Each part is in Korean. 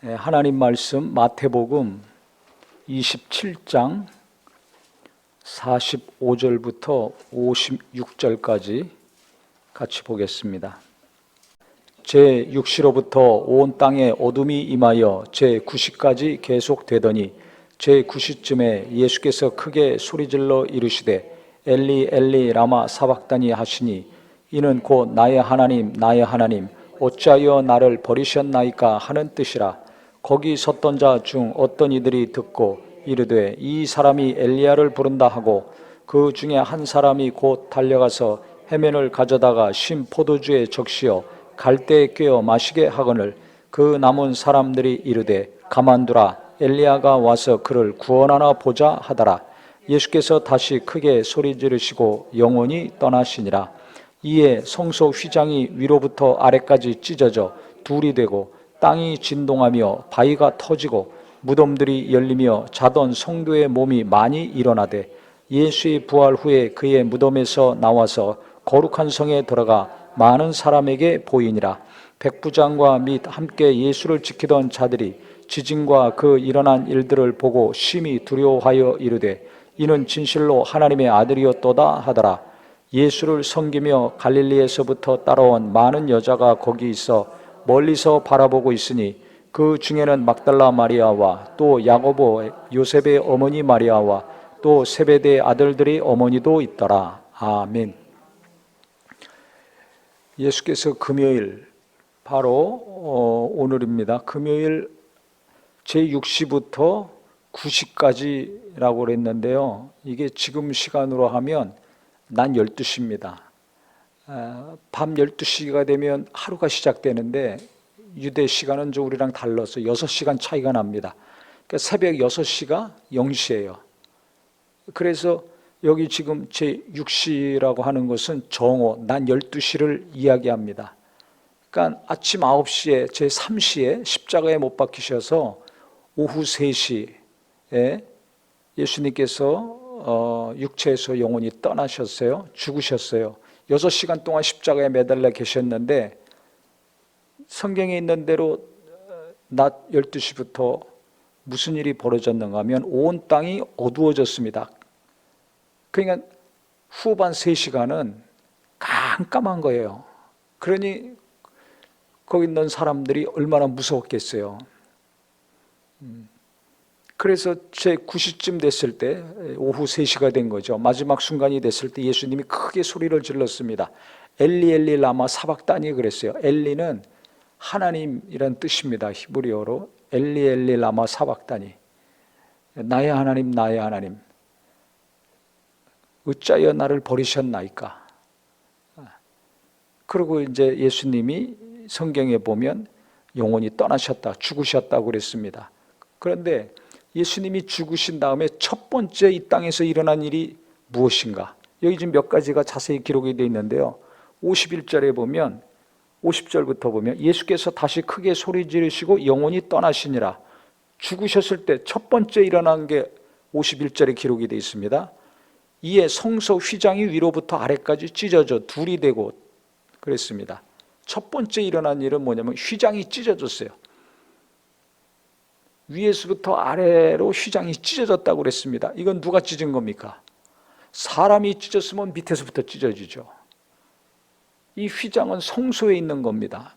하나님 말씀 마태복음 27장 45절부터 56절까지 같이 보겠습니다. 제6시로부터 온 땅에 어둠이 임하여 제9시까지 계속되더니 제9시쯤에 예수께서 크게 소리질러 이르시되 엘리 엘리 라마 사박다니 하시니 이는 곧 나의 하나님 나의 하나님 어찌하여 나를 버리셨나이까 하는 뜻이라. 거기 섰던 자 중 어떤 이들이 듣고 이르되 이 사람이 엘리야를 부른다 하고 그 중에 한 사람이 곧 달려가서 해면을 가져다가 신 포도주에 적시어 갈대에 꿰어 마시게 하거늘 그 남은 사람들이 이르되 가만두라 엘리야가 와서 그를 구원하나 보자 하더라. 예수께서 다시 크게 소리 지르시고 영원히 떠나시니라. 이에 성소 휘장이 위로부터 아래까지 찢어져 둘이 되고 땅이 진동하며 바위가 터지고 무덤들이 열리며 자던 성도의 몸이 많이 일어나되 예수의 부활 후에 그의 무덤에서 나와서 거룩한 성에 들어가 많은 사람에게 보이니라. 백부장과 및 함께 예수를 지키던 자들이 지진과 그 일어난 일들을 보고 심히 두려워하여 이르되 이는 진실로 하나님의 아들이었도다 하더라. 예수를 섬기며 갈릴리에서부터 따라온 많은 여자가 거기 있어 멀리서 바라보고 있으니 그 중에는 막달라 마리아와 또 야고보 요셉의 어머니 마리아와 또 세베대의 아들들의 어머니도 있더라. 아멘. 예수께서 금요일 바로 오늘입니다. 금요일 제6시부터 9시까지라고 그랬는데요. 이게 지금 시간으로 하면 낮 12시입니다. 밤 12시가 되면 하루가 시작되는데 유대 시간은 좀 우리랑 달라서 6시간 차이가 납니다. 그러니까 새벽 6시가 0시예요. 그래서 여기 지금 제6시라고 하는 것은 정오, 낮 12시를 이야기합니다. 그러니까 아침 9시에 제3시에 십자가에 못 박히셔서 오후 3시에 예수님께서 육체에서 영원히 떠나셨어요. 죽으셨어요. 6시간 동안 십자가에 매달려 계셨는데 성경에 있는 대로 낮 12시부터 무슨 일이 벌어졌는가 하면 온 땅이 어두워졌습니다. 그러니까 후반 3시간은 깜깜한 거예요. 그러니 거기 있는 사람들이 얼마나 무서웠겠어요. 그래서 제9시쯤 됐을 때 오후 3시가 된 거죠. 마지막 순간이 됐을 때 예수님이 크게 소리를 질렀습니다. 엘리 엘리 라마 사박다니 그랬어요. 엘리는 하나님이란 뜻입니다. 히브리어로 엘리 엘리 라마 사박다니. 나의 하나님 나의 하나님 어찌하여 나를 버리셨나이까. 그리고 이제 예수님이 성경에 보면 영원히 떠나셨다 죽으셨다고 그랬습니다. 그런데 예수님이 죽으신 다음에 첫 번째 이 땅에서 일어난 일이 무엇인가? 여기 지금 몇 가지가 자세히 기록이 되어 있는데요. 51절에 보면 50절부터 보면 예수께서 다시 크게 소리 지르시고 영원히 떠나시니라. 죽으셨을 때 첫 번째 일어난 게 51절에 기록이 되어 있습니다. 이에 성소 휘장이 위로부터 아래까지 찢어져 둘이 되고 그랬습니다. 첫 번째 일어난 일은 뭐냐면 휘장이 찢어졌어요. 위에서부터 아래로 휘장이 찢어졌다고 그랬습니다. 이건 누가 찢은 겁니까? 사람이 찢었으면 밑에서부터 찢어지죠. 이 휘장은 성소에 있는 겁니다.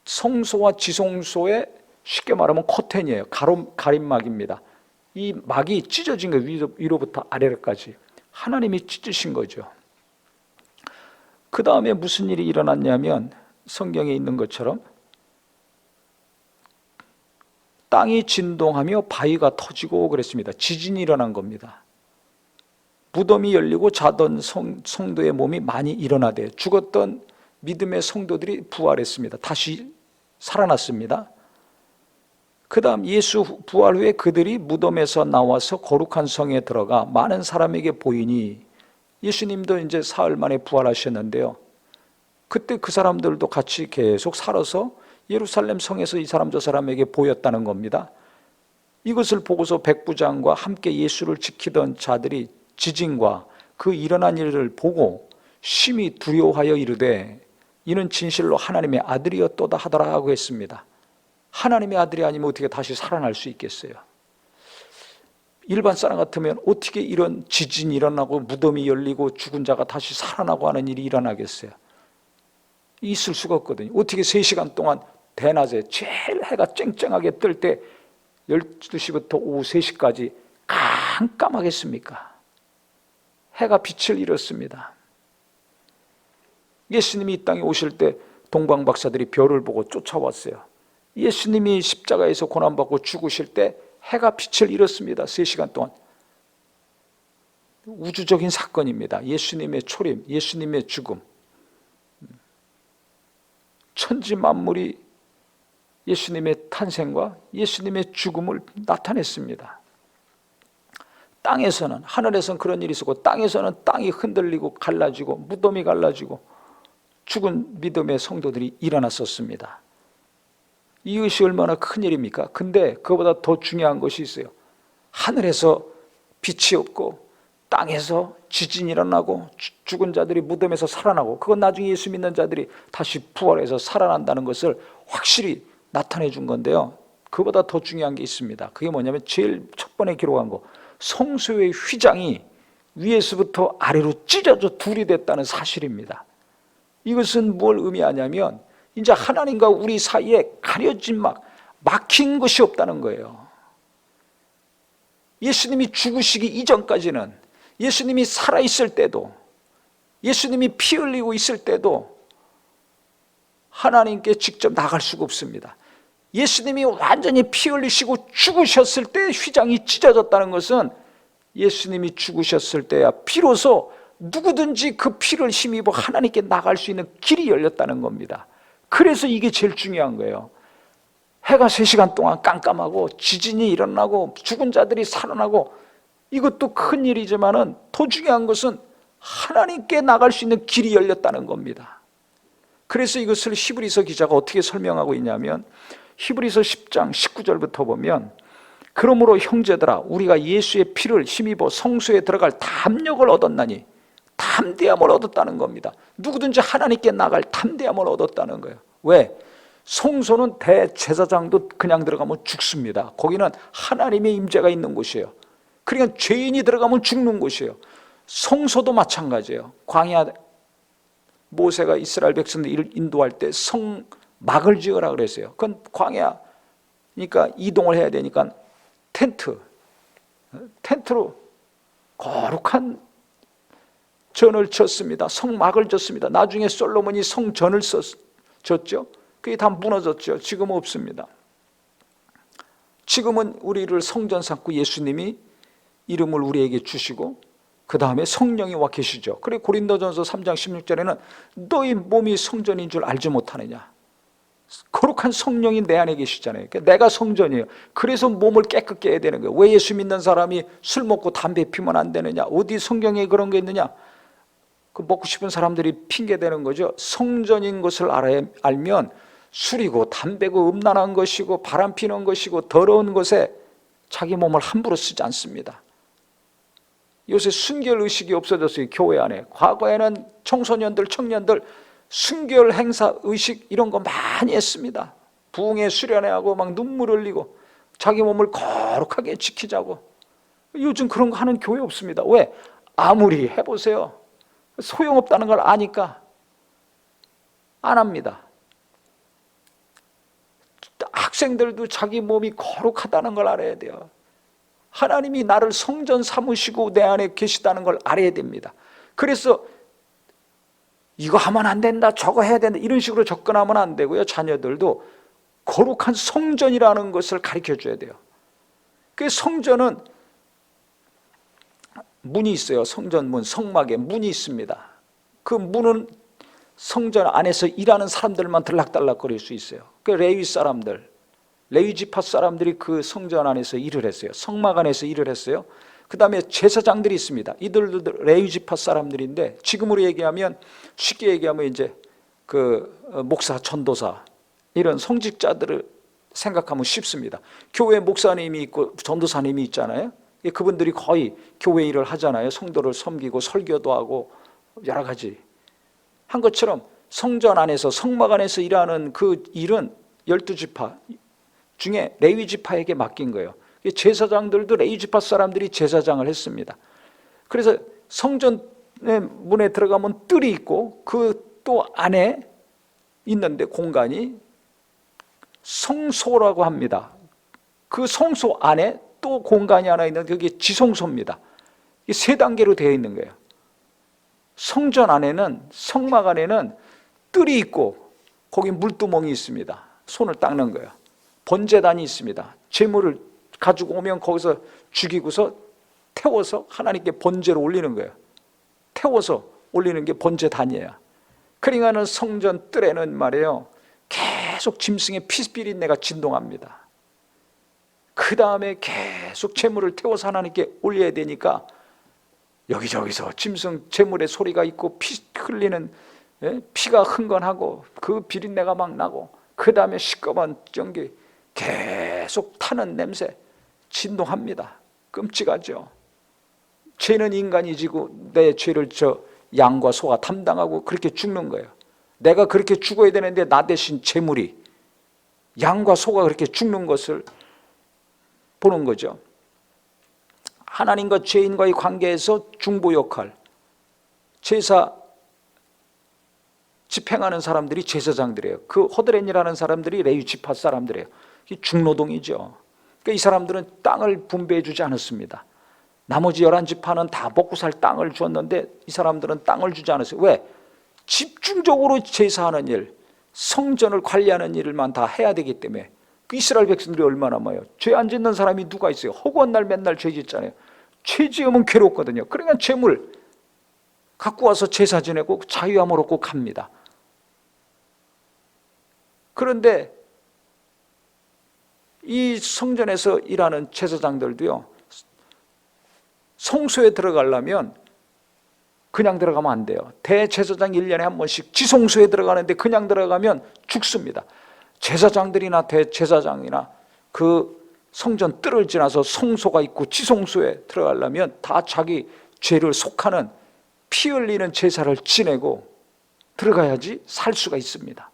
성소와 지성소에 쉽게 말하면 커튼이에요. 가림막입니다. 이 막이 찢어진 거예요. 위로부터 아래로까지. 하나님이 찢으신 거죠. 그 다음에 무슨 일이 일어났냐면 성경에 있는 것처럼 땅이 진동하며 바위가 터지고 그랬습니다. 지진이 일어난 겁니다. 무덤이 열리고 자던 성도의 몸이 많이 일어나대 죽었던 믿음의 성도들이 부활했습니다. 다시 살아났습니다. 그 다음 예수 부활 후에 그들이 무덤에서 나와서 거룩한 성에 들어가 많은 사람에게 보이니 예수님도 이제 사흘 만에 부활하셨는데요. 그때 그 사람들도 같이 계속 살아서 예루살렘 성에서 이 사람 저 사람에게 보였다는 겁니다. 이것을 보고서 백부장과 함께 예수를 지키던 자들이 지진과 그 일어난 일을 보고 심히 두려워하여 이르되 이는 진실로 하나님의 아들이었도다 하더라 하고 했습니다. 하나님의 아들이 아니면 어떻게 다시 살아날 수 있겠어요? 일반 사람 같으면 어떻게 이런 지진이 일어나고 무덤이 열리고 죽은 자가 다시 살아나고 하는 일이 일어나겠어요? 있을 수가 없거든요. 어떻게 3시간 동안 대낮에 제일 해가 쨍쨍하게 뜰 때 12시부터 오후 3시까지 깜깜하겠습니까? 해가 빛을 잃었습니다. 예수님이 이 땅에 오실 때 동방박사들이 별을 보고 쫓아왔어요. 예수님이 십자가에서 고난받고 죽으실 때 해가 빛을 잃었습니다. 3시간 동안. 우주적인 사건입니다. 예수님의 초림, 예수님의 죽음. 천지 만물이 예수님의 탄생과 예수님의 죽음을 나타냈습니다. 땅에서는, 하늘에서는 그런 일이 있었고 땅에서는 땅이 흔들리고 갈라지고 무덤이 갈라지고 죽은 믿음의 성도들이 일어났었습니다. 이것이 얼마나 큰 일입니까? 근데 그보다 더 중요한 것이 있어요. 하늘에서 빛이 없고 땅에서 지진이 일어나고 죽은 자들이 무덤에서 살아나고, 그건 나중에 예수 믿는 자들이 다시 부활해서 살아난다는 것을 확실히 나타내 준 건데요, 그보다 더 중요한 게 있습니다. 그게 뭐냐면 제일 첫 번에 기록한 거, 성소의 휘장이 위에서부터 아래로 찢어져 둘이 됐다는 사실입니다. 이것은 뭘 의미하냐면 이제 하나님과 우리 사이에 가려진 막힌 것이 없다는 거예요. 예수님이 죽으시기 이전까지는, 예수님이 살아있을 때도, 예수님이 피 흘리고 있을 때도 하나님께 직접 나갈 수가 없습니다. 예수님이 완전히 피 흘리시고 죽으셨을 때 휘장이 찢어졌다는 것은 예수님이 죽으셨을 때야 비로소 누구든지 그 피를 힘입어 하나님께 나갈 수 있는 길이 열렸다는 겁니다. 그래서 이게 제일 중요한 거예요. 해가 3시간 동안 깜깜하고 지진이 일어나고 죽은 자들이 살아나고, 이것도 큰 일이지만은 더 중요한 것은 하나님께 나갈 수 있는 길이 열렸다는 겁니다. 그래서 이것을 히브리서 기자가 어떻게 설명하고 있냐면, 히브리서 10장 19절부터 보면, 그러므로 형제들아 우리가 예수의 피를 힘입어 성소에 들어갈 담력을 얻었나니, 담대함을 얻었다는 겁니다. 누구든지 하나님께 나갈 담대함을 얻었다는 거예요. 왜? 성소는 대제사장도 그냥 들어가면 죽습니다. 거기는 하나님의 임재가 있는 곳이에요. 그러니까 죄인이 들어가면 죽는 곳이에요. 성소도 마찬가지예요. 광야 모세가 이스라엘 백성들을 인도할 때 성막을 지으라 그랬어요. 그건 광야, 그러니까 이동을 해야 되니까 텐트로 거룩한 전을 졌습니다. 성막을 졌습니다. 나중에 솔로몬이 성전을 졌죠. 그게 다 무너졌죠. 지금은 없습니다. 지금은 우리를 성전 삼고 예수님이 이름을 우리에게 주시고 그 다음에 성령이 와 계시죠. 그래 고린도전서 3장 16절에는 너희 몸이 성전인 줄 알지 못하느냐. 거룩한 성령이 내 안에 계시잖아요. 그러니까 내가 성전이에요. 그래서 몸을 깨끗게 해야 되는 거예요. 왜 예수 믿는 사람이 술 먹고 담배 피면 안 되느냐. 어디 성경에 그런 게 있느냐. 그 먹고 싶은 사람들이 핑계대는 거죠. 성전인 것을 알면 술이고 담배고 음란한 것이고 바람 피는 것이고 더러운 것에 자기 몸을 함부로 쓰지 않습니다. 요새 순결 의식이 없어졌어요. 교회 안에. 과거에는 청소년들, 청년들 순결 행사 의식 이런 거 많이 했습니다. 부흥회 수련회하고 막 눈물 흘리고 자기 몸을 거룩하게 지키자고. 요즘 그런 거 하는 교회 없습니다. 왜? 아무리 해보세요. 소용없다는 걸 아니까 안 합니다. 학생들도 자기 몸이 거룩하다는 걸 알아야 돼요. 하나님이 나를 성전 삼으시고 내 안에 계시다는 걸 알아야 됩니다. 그래서 이거 하면 안 된다, 저거 해야 된다 이런 식으로 접근하면 안 되고요. 자녀들도 거룩한 성전이라는 것을 가르쳐줘야 돼요. 그 성전은 문이 있어요. 성전문, 성막에 문이 있습니다. 그 문은 성전 안에서 일하는 사람들만 들락달락거릴 수 있어요. 그 레위 사람들, 레위 지파 사람들이 그 성전 안에서 일을 했어요. 성막 안에서 일을 했어요. 그 다음에 제사장들이 있습니다. 이들도 레위 지파 사람들인데 지금으로 얘기하면, 쉽게 얘기하면 이제 그 목사, 전도사 이런 성직자들을 생각하면 쉽습니다. 교회 목사님이 있고 전도사님이 있잖아요. 그분들이 거의 교회 일을 하잖아요. 성도를 섬기고 설교도 하고 여러 가지 한 것처럼 성전 안에서 성막 안에서 일하는 그 일은 12지파 중에 레위 지파에게 맡긴 거예요. 제사장들도 레위 지파 사람들이 제사장을 했습니다. 그래서 성전의 문에 들어가면 뜰이 있고 그 또 안에 있는데 공간이 성소라고 합니다. 그 성소 안에 또 공간이 하나 있는데 그게 지성소입니다. 이게 세 단계로 되어 있는 거예요. 성전 안에는, 성막 안에는 뜰이 있고 거기 물두멍이 있습니다. 손을 닦는 거예요. 번제단이 있습니다. 제물을 가지고 오면 거기서 죽이고서 태워서 하나님께 번제로 올리는 거예요. 태워서 올리는 게 번제단이에요. 그러니까는 성전 뜰에는 말이에요, 계속 짐승의 피비린내가 진동합니다. 그 다음에 계속 제물을 태워서 하나님께 올려야 되니까 여기저기서 짐승 제물의 소리가 있고 피 흘리는, 피가 흥건하고 그 비린내가 막 나고 그 다음에 시꺼먼 전기 계속 타는 냄새 진동합니다. 끔찍하죠. 죄는 인간이 지고 내 죄를 저 양과 소가 담당하고 그렇게 죽는 거예요. 내가 그렇게 죽어야 되는데 나 대신 제물이, 양과 소가 그렇게 죽는 것을 보는 거죠. 하나님과 죄인과의 관계에서 중보 역할, 제사 집행하는 사람들이 제사장들이에요. 그 호드렛이라는 사람들이 레위 지파 사람들이에요. 이게 중노동이죠. 그러니까 이 사람들은 땅을 분배해 주지 않았습니다. 나머지 11지파는 다 먹고 살 땅을 주었는데 이 사람들은 땅을 주지 않았어요. 왜? 집중적으로 제사하는 일, 성전을 관리하는 일만 다 해야 되기 때문에. 그 이스라엘 백성들이 얼마나 많아요. 죄 안 짓는 사람이 누가 있어요? 허구한 날 맨날 죄 짓잖아요. 죄 지으면 괴롭거든요. 그러니까 재물 갖고 와서 제사 지내고 자유함을 얻고 갑니다. 그런데 이 성전에서 일하는 제사장들도요, 성소에 들어가려면 그냥 들어가면 안 돼요. 대제사장 1년에 한 번씩 지성소에 들어가는데 그냥 들어가면 죽습니다. 제사장들이나 대제사장이나 그 성전 뜰을 지나서 성소가 있고 지성소에 들어가려면 다 자기 죄를 속하는 피 흘리는 제사를 지내고 들어가야지 살 수가 있습니다.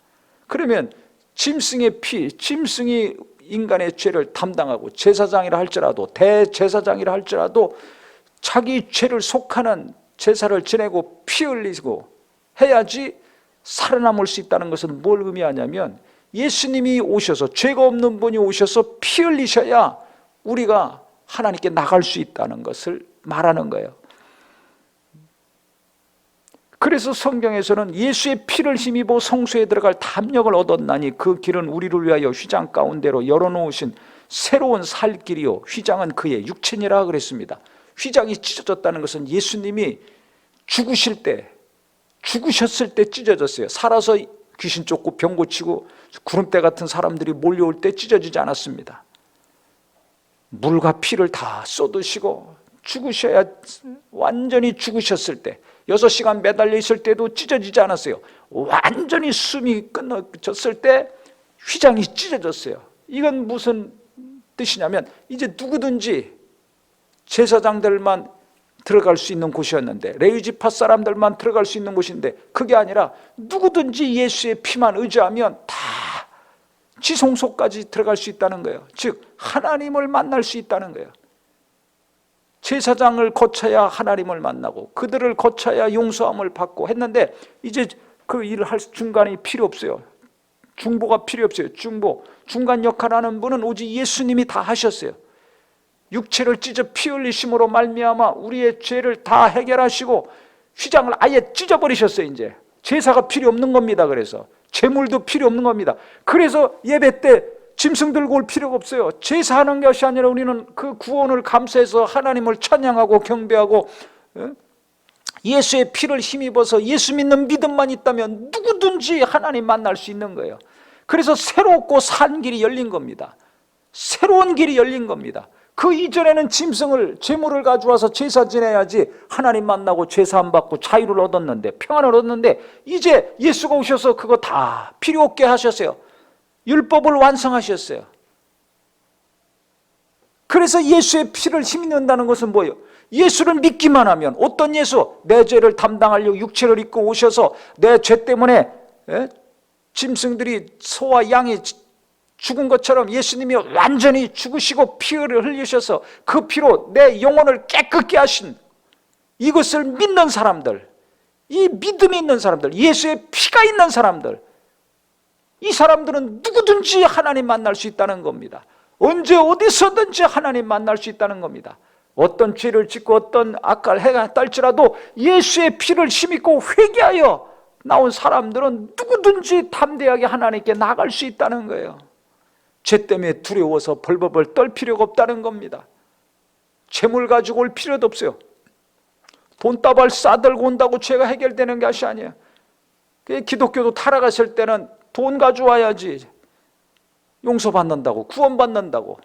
그러면 짐승의 피, 짐승이 인간의 죄를 담당하고 제사장이라 할지라도 대제사장이라 할지라도 자기 죄를 속하는 제사를 지내고 피 흘리고 해야지 살아남을 수 있다는 것은 뭘 의미하냐면 예수님이 오셔서, 죄가 없는 분이 오셔서 피 흘리셔야 우리가 하나님께 나갈 수 있다는 것을 말하는 거예요. 그래서 성경에서는 예수의 피를 힘입어 성소에 들어갈 담력을 얻었나니 그 길은 우리를 위하여 휘장 가운데로 열어놓으신 새로운 살 길이요 휘장은 그의 육체니라 그랬습니다. 휘장이 찢어졌다는 것은 예수님이 죽으셨을 때 찢어졌어요. 살아서 귀신 쫓고 병 고치고 구름대 같은 사람들이 몰려올 때 찢어지지 않았습니다. 물과 피를 다 쏟으시고 죽으셔야, 완전히 죽으셨을 때 6시간 매달려 있을 때도 찢어지지 않았어요. 완전히 숨이 끊어졌을 때 휘장이 찢어졌어요. 이건 무슨 뜻이냐면 이제 누구든지 제사장들만 들어갈 수 있는 곳이었는데, 레위지파 사람들만 들어갈 수 있는 곳인데, 그게 아니라 누구든지 예수의 피만 의지하면 다 지성소까지 들어갈 수 있다는 거예요. 즉 하나님을 만날 수 있다는 거예요. 제사장을 거쳐야 하나님을 만나고 그들을 거쳐야 용서함을 받고 했는데 이제 그 일을 할 중간이 필요 없어요. 중보가 필요 없어요. 중간 역할하는 분은 오직 예수님이 다 하셨어요. 육체를 찢어 피 흘리심으로 말미암아 우리의 죄를 다 해결하시고 휘장을 아예 찢어버리셨어요. 이제 제사가 필요 없는 겁니다. 그래서 제물도 필요 없는 겁니다. 그래서 예배 때 짐승 들고 올 필요가 없어요. 제사하는 것이 아니라 우리는 그 구원을 감사해서 하나님을 찬양하고 경배하고 예수의 피를 힘입어서 예수 믿는 믿음만 있다면 누구든지 하나님 만날 수 있는 거예요. 그래서 새롭고 산 길이 열린 겁니다. 새로운 길이 열린 겁니다. 그 이전에는 짐승을, 제물을 가져와서 제사 지내야지 하나님 만나고 제사함 받고 자유를 얻었는데, 평안을 얻었는데, 이제 예수가 오셔서 그거 다 필요 없게 하셨어요. 율법을 완성하셨어요. 그래서 예수의 피를 힘입는다는 것은 뭐예요? 예수를 믿기만 하면, 어떤 예수? 내 죄를 담당하려고 육체를 입고 오셔서 내 죄 때문에 짐승들이, 소와 양이 죽은 것처럼 예수님이 완전히 죽으시고 피를 흘리셔서 그 피로 내 영혼을 깨끗게 하신 이것을 믿는 사람들, 이 믿음이 있는 사람들, 예수의 피가 있는 사람들, 이 사람들은 누구든지 하나님 만날 수 있다는 겁니다. 언제 어디서든지 하나님 만날 수 있다는 겁니다. 어떤 죄를 짓고 어떤 악을 행했달지라도 예수의 피를 힘입고 회개하여 나온 사람들은 누구든지 담대하게 하나님께 나갈 수 있다는 거예요. 죄 때문에 두려워서 벌벌벌 떨 필요가 없다는 겁니다. 재물 가지고 올 필요도 없어요. 돈다발 싸들고 온다고 죄가 해결되는 것이 아니에요. 기독교도 타락했을 때는 돈 가져와야지 용서받는다고, 구원받는다고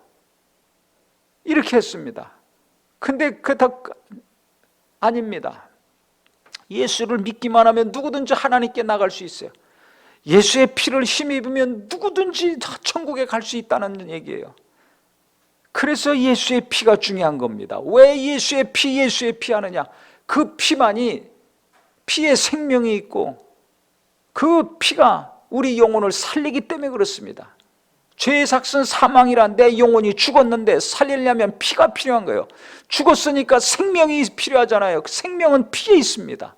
이렇게 했습니다. 근데 그게 다 아닙니다. 예수를 믿기만 하면 누구든지 하나님께 나갈 수 있어요. 예수의 피를 힘입으면 누구든지 다 천국에 갈 수 있다는 얘기예요. 그래서 예수의 피가 중요한 겁니다. 왜 예수의 피 하느냐? 그 피만이, 피에 생명이 있고 그 피가 우리 영혼을 살리기 때문에 그렇습니다. 죄의 삭은 사망이란, 내 영혼이 죽었는데 살리려면 피가 필요한 거예요. 죽었으니까 생명이 필요하잖아요. 생명은 피에 있습니다.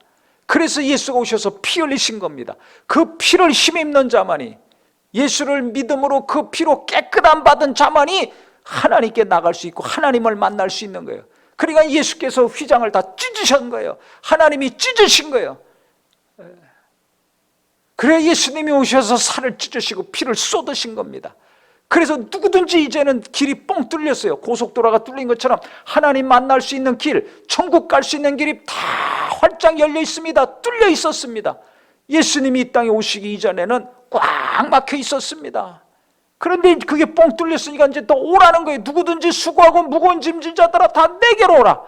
그래서 예수가 오셔서 피 흘리신 겁니다. 그 피를 힘입는 자만이, 예수를 믿음으로 그 피로 깨끗함 받은 자만이 하나님께 나갈 수 있고 하나님을 만날 수 있는 거예요. 그러니까 예수께서 휘장을 다 찢으신 거예요. 하나님이 찢으신 거예요. 그래 예수님이 오셔서 살을 찢으시고 피를 쏟으신 겁니다. 그래서 누구든지 이제는 길이 뻥 뚫렸어요. 고속도로가 뚫린 것처럼 하나님 만날 수 있는 길, 천국 갈 수 있는 길이 다 활짝 열려 있습니다. 뚫려 있었습니다. 예수님이 이 땅에 오시기 이전에는 꽉 막혀 있었습니다. 그런데 그게 뻥 뚫렸으니까 이제 또 오라는 거예요. 누구든지 수고하고 무거운 짐진 자들아 다 내게로 오라.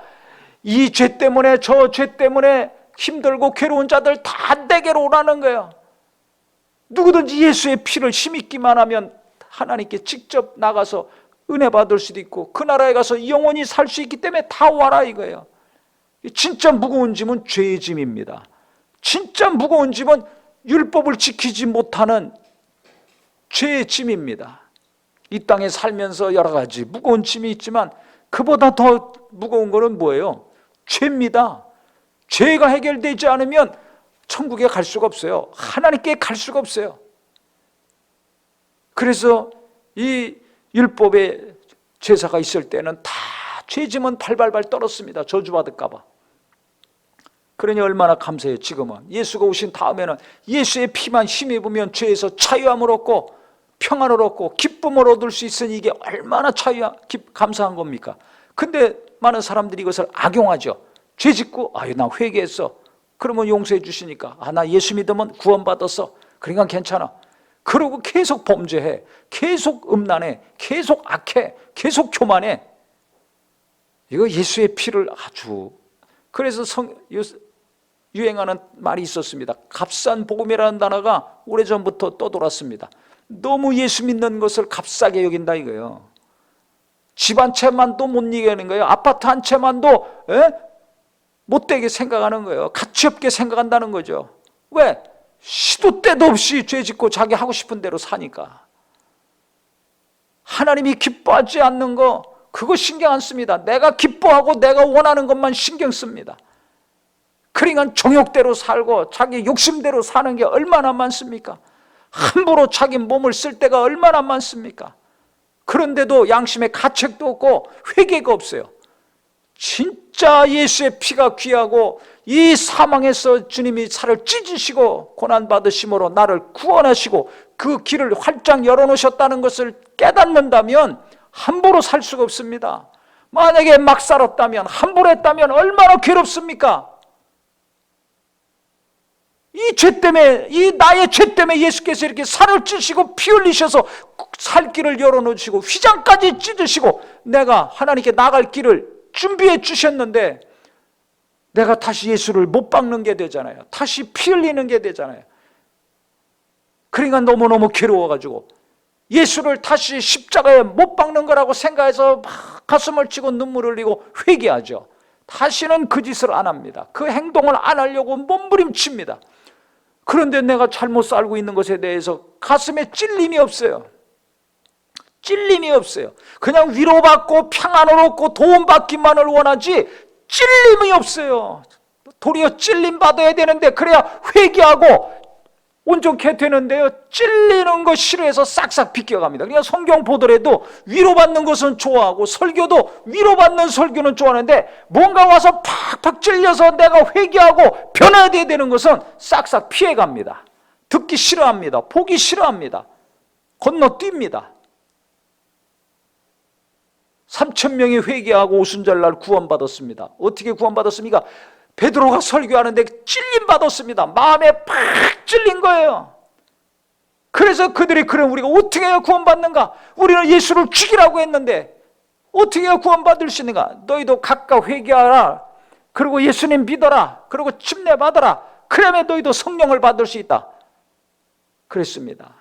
이 죄 때문에, 저 죄 때문에 힘들고 괴로운 자들 다 내게로 오라는 거예요. 누구든지 예수의 피를 힘입기만 하면 하나님께 직접 나가서 은혜 받을 수도 있고 그 나라에 가서 영원히 살 수 있기 때문에 다 와라 이거예요. 진짜 무거운 짐은 죄의 짐입니다. 진짜 무거운 짐은 율법을 지키지 못하는 죄의 짐입니다. 이 땅에 살면서 여러 가지 무거운 짐이 있지만 그보다 더 무거운 거는 뭐예요? 죄입니다. 죄가 해결되지 않으면 천국에 갈 수가 없어요. 하나님께 갈 수가 없어요. 그래서 이 율법의 제사가 있을 때는 다 죄짐은 발발발 떨었습니다. 저주받을까 봐. 그러니 얼마나 감사해요. 지금은 예수가 오신 다음에는 예수의 피만 힘입으면 죄에서 자유함을 얻고 평안을 얻고 기쁨을 얻을 수 있으니 이게 얼마나 감사한 겁니까? 근데 많은 사람들이 이것을 악용하죠. 죄 짓고 아유 나 회개했어. 그러면 용서해 주시니까 나 예수 믿으면 구원받았어. 그러니까 괜찮아. 그러고 계속 범죄해, 계속 음란해, 계속 악해, 계속 교만해. 이거 예수의 피를 아주, 그래서 유행하는 말이 있었습니다. 값싼 복음이라는 단어가 오래전부터 떠돌았습니다. 너무 예수 믿는 것을 값싸게 여긴다 이거예요. 집 한 채만도 못 이기는 거예요. 아파트 한 채만도 못되게 생각하는 거예요. 가치 없게 생각한다는 거죠. 왜? 시도 때도 없이 죄 짓고 자기 하고 싶은 대로 사니까. 하나님이 기뻐하지 않는 거 그거 신경 안 씁니다. 내가 기뻐하고 내가 원하는 것만 신경 씁니다. 그러니까 정욕대로 살고 자기 욕심대로 사는 게 얼마나 많습니까? 함부로 자기 몸을 쓸 때가 얼마나 많습니까? 그런데도 양심의 가책도 없고 회개가 없어요. 진짜 예수의 피가 귀하고 이 사망에서 주님이 살을 찢으시고 고난받으심으로 나를 구원하시고 그 길을 활짝 열어놓으셨다는 것을 깨닫는다면 함부로 살 수가 없습니다. 만약에 막 살았다면, 함부로 했다면 얼마나 괴롭습니까? 이 죄 때문에, 이 나의 죄 때문에 예수께서 이렇게 살을 찢으시고 피 흘리셔서 살 길을 열어놓으시고 휘장까지 찢으시고 내가 하나님께 나갈 길을 준비해 주셨는데 내가 다시 예수를 못 박는 게 되잖아요. 다시 피 흘리는 게 되잖아요. 그러니까 너무너무 괴로워가지고 예수를 다시 십자가에 못 박는 거라고 생각해서 막 가슴을 치고 눈물을 흘리고 회개하죠. 다시는 그 짓을 안 합니다. 그 행동을 안 하려고 몸부림칩니다. 그런데 내가 잘못 살고 있는 것에 대해서 가슴에 찔림이 없어요. 찔림이 없어요. 그냥 위로받고 평안을 얻고 도움받기만을 원하지 찔림이 없어요. 도리어 찔림 받아야 되는데 그래야 회개하고 온전케 되는데요, 찔리는 거 싫어해서 싹싹 비껴갑니다. 그러니까 성경 보더라도 위로받는 것은 좋아하고 설교도 위로받는 설교는 좋아하는데 뭔가 와서 팍팍 찔려서 내가 회개하고 변화돼야 되는 것은 싹싹 피해갑니다. 듣기 싫어합니다. 보기 싫어합니다. 건너뜁니다. 3,000명이 회개하고 오순절날 구원받았습니다. 어떻게 구원받았습니까? 베드로가 설교하는데 찔림받았습니다. 마음에 팍 찔린 거예요. 그래서 그들이 그럼 우리가 어떻게 해야 구원받는가? 우리는 예수를 죽이라고 했는데 어떻게 해야 구원받을 수 있는가? 너희도 각각 회개하라. 그리고 예수님 믿어라. 그리고 침례받아라. 그러면 너희도 성령을 받을 수 있다. 그랬습니다.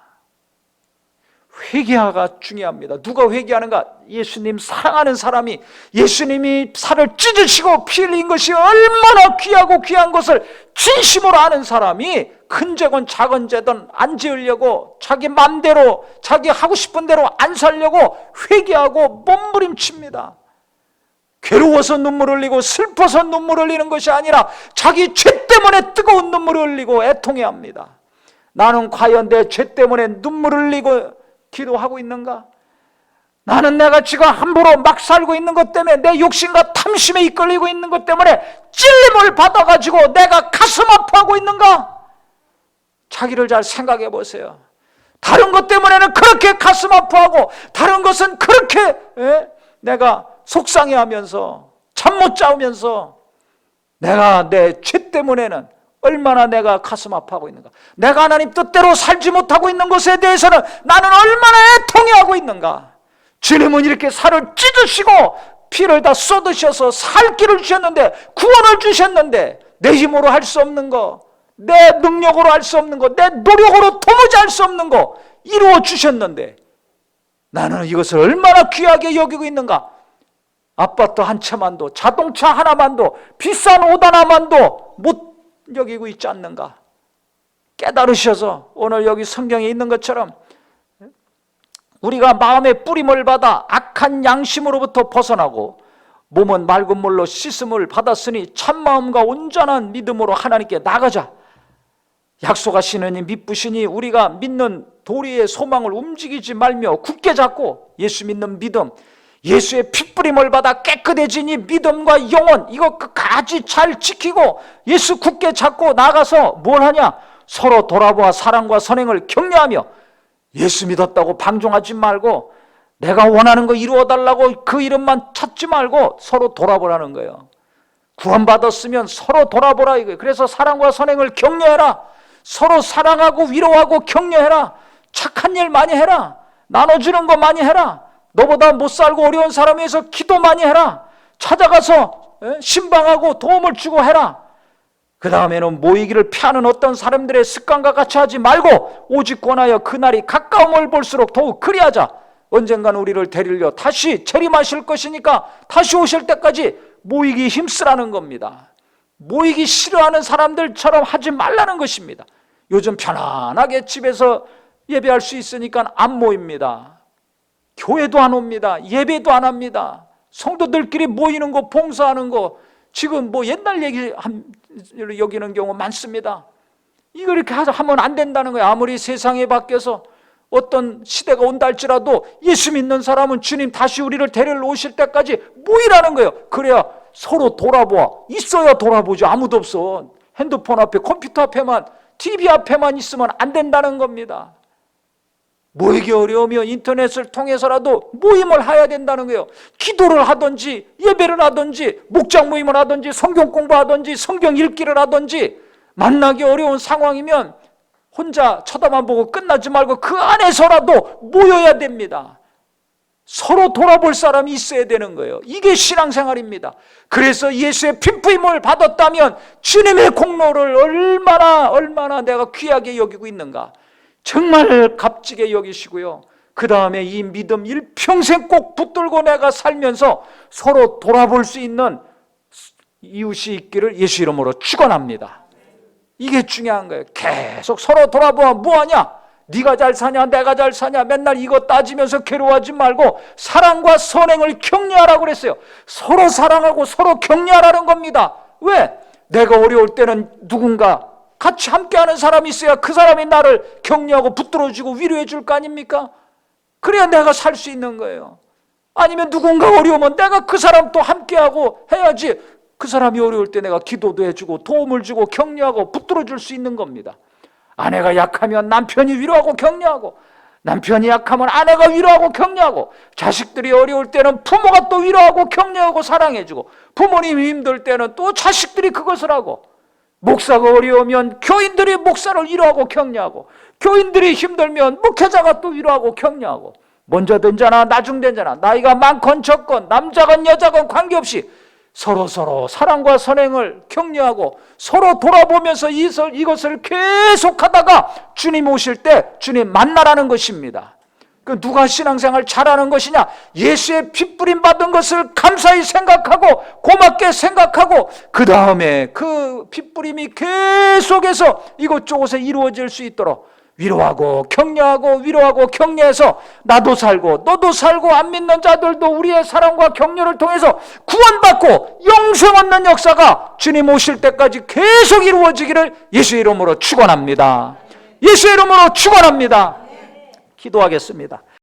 회개가 중요합니다. 누가 회개하는가? 예수님 사랑하는 사람이, 예수님이 살을 찢으시고 피 흘린 것이 얼마나 귀하고 귀한 것을 진심으로 아는 사람이 큰 죄건 작은 죄든 안 지으려고 자기 맘대로 자기 하고 싶은 대로 안 살려고 회개하고 몸부림칩니다. 괴로워서 눈물 흘리고 슬퍼서 눈물 흘리는 것이 아니라 자기 죄 때문에 뜨거운 눈물을 흘리고 애통해야 합니다. 나는 과연 내 죄 때문에 눈물 흘리고 기도하고 있는가? 나는 내가 지금 함부로 막 살고 있는 것 때문에 내 욕심과 탐심에 이끌리고 있는 것 때문에 찔림을 받아가지고 내가 가슴 아파하고 있는가? 자기를 잘 생각해 보세요. 다른 것 때문에는 그렇게 가슴 아파하고 다른 것은 그렇게 내가 속상해하면서 잠 못 자면서 내가 내 죄 때문에는 얼마나 내가 가슴 아파하고 있는가? 내가 하나님 뜻대로 살지 못하고 있는 것에 대해서는 나는 얼마나 애통해하고 있는가? 주님은 이렇게 살을 찢으시고 피를 다 쏟으셔서 살 길을 주셨는데, 구원을 주셨는데 내 힘으로 할 수 없는 거, 내 능력으로 할 수 없는 거, 내 노력으로 도무지 할 수 없는 거 이루어 주셨는데 나는 이것을 얼마나 귀하게 여기고 있는가? 아파트 한 채만도, 자동차 하나만도, 비싼 옷 하나만도 못 여기고 있지 않는가? 깨달으셔서 오늘 여기 성경에 있는 것처럼 우리가 마음의 뿌림을 받아 악한 양심으로부터 벗어나고 몸은 맑은 물로 씻음을 받았으니 참마음과 온전한 믿음으로 하나님께 나가자. 약속하시는 이 믿으시니 우리가 믿는 도리의 소망을 움직이지 말며 굳게 잡고 예수 믿는 믿음, 예수의 핏뿌림을 받아 깨끗해진 이 믿음과 영혼, 이거 끝까지 잘 지키고 예수 굳게 잡고 나가서 뭘 하냐? 서로 돌아보아 사랑과 선행을 격려하며 예수 믿었다고 방종하지 말고 내가 원하는 거 이루어달라고 그 이름만 찾지 말고 서로 돌아보라는 거예요. 구원받았으면 서로 돌아보라 이거예요. 그래서 사랑과 선행을 격려해라. 서로 사랑하고 위로하고 격려해라. 착한 일 많이 해라. 나눠주는 거 많이 해라. 너보다 못 살고 어려운 사람에 대해서 기도 많이 해라. 찾아가서 신방하고 도움을 주고 해라. 그 다음에는 모이기를 피하는 어떤 사람들의 습관과 같이 하지 말고 오직 권하여 그날이 가까움을 볼수록 더욱 그리하자. 언젠가는 우리를 데리려 다시 재림하실 것이니까 다시 오실 때까지 모이기 힘쓰라는 겁니다. 모이기 싫어하는 사람들처럼 하지 말라는 것입니다. 요즘 편안하게 집에서 예배할 수 있으니까 안 모입니다. 교회도 안 옵니다. 예배도 안 합니다. 성도들끼리 모이는 거, 봉사하는 거 지금 뭐 옛날 얘기 여기는 경우 많습니다. 이거 이렇게 하면 안 된다는 거예요. 아무리 세상에 바뀌어서 어떤 시대가 온다 할지라도 예수 믿는 사람은 주님 다시 우리를 데리러 오실 때까지 모이라는 거예요. 그래야 서로 돌아보아. 있어야 돌아보죠. 아무도 없어. 핸드폰 앞에, 컴퓨터 앞에만, TV 앞에만 있으면 안 된다는 겁니다. 모이기 어려우면 인터넷을 통해서라도 모임을 해야 된다는 거예요. 기도를 하든지 예배를 하든지 목장 모임을 하든지 성경 공부하든지 성경 읽기를 하든지 만나기 어려운 상황이면 혼자 쳐다만 보고 끝나지 말고 그 안에서라도 모여야 됩니다. 서로 돌아볼 사람이 있어야 되는 거예요. 이게 신앙생활입니다. 그래서 예수의 핏부임을 받았다면 주님의 공로를 얼마나 내가 귀하게 여기고 있는가. 정말 값지게 여기시고요. 그 다음에 이 믿음 일평생 꼭 붙들고 내가 살면서 서로 돌아볼 수 있는 이웃이 있기를 예수 이름으로 축원합니다. 이게 중요한 거예요. 계속 서로 돌아보아 뭐하냐? 네가 잘 사냐 내가 잘 사냐 맨날 이거 따지면서 괴로워하지 말고 사랑과 선행을 격려하라고 그랬어요. 서로 사랑하고 서로 격려하라는 겁니다. 왜? 내가 어려울 때는 누군가 같이 함께하는 사람이 있어야 그 사람이 나를 격려하고 붙들어주고 위로해 줄 거 아닙니까? 그래야 내가 살 수 있는 거예요. 아니면 누군가 어려우면 내가 그 사람 또 함께하고 해야지. 그 사람이 어려울 때 내가 기도도 해주고 도움을 주고 격려하고 붙들어줄 수 있는 겁니다. 아내가 약하면 남편이 위로하고 격려하고, 남편이 약하면 아내가 위로하고 격려하고, 자식들이 어려울 때는 부모가 또 위로하고 격려하고 사랑해주고, 부모님이 힘들 때는 또 자식들이 그것을 하고, 목사가 어려우면 교인들이 목사를 위로하고 격려하고, 교인들이 힘들면 목회자가 또 위로하고 격려하고, 먼저 된 자나 나중 된 자나 나이가 많건 적건 남자건 여자건 관계없이 서로 사랑과 선행을 격려하고 서로 돌아보면서 이것을 계속하다가 주님 오실 때 주님 만나라는 것입니다. 그 누가 신앙생활 잘하는 것이냐? 예수의 핏부림 받은 것을 감사히 생각하고 고맙게 생각하고 그 다음에 그 핏부림이 계속해서 이곳저곳에 이루어질 수 있도록 위로하고 격려하고 격려해서 나도 살고 너도 살고 안 믿는 자들도 우리의 사랑과 격려를 통해서 구원받고 영생 얻는 역사가 주님 오실 때까지 계속 이루어지기를 예수의 이름으로 축원합니다. 예수의 이름으로 축원합니다. 기도하겠습니다.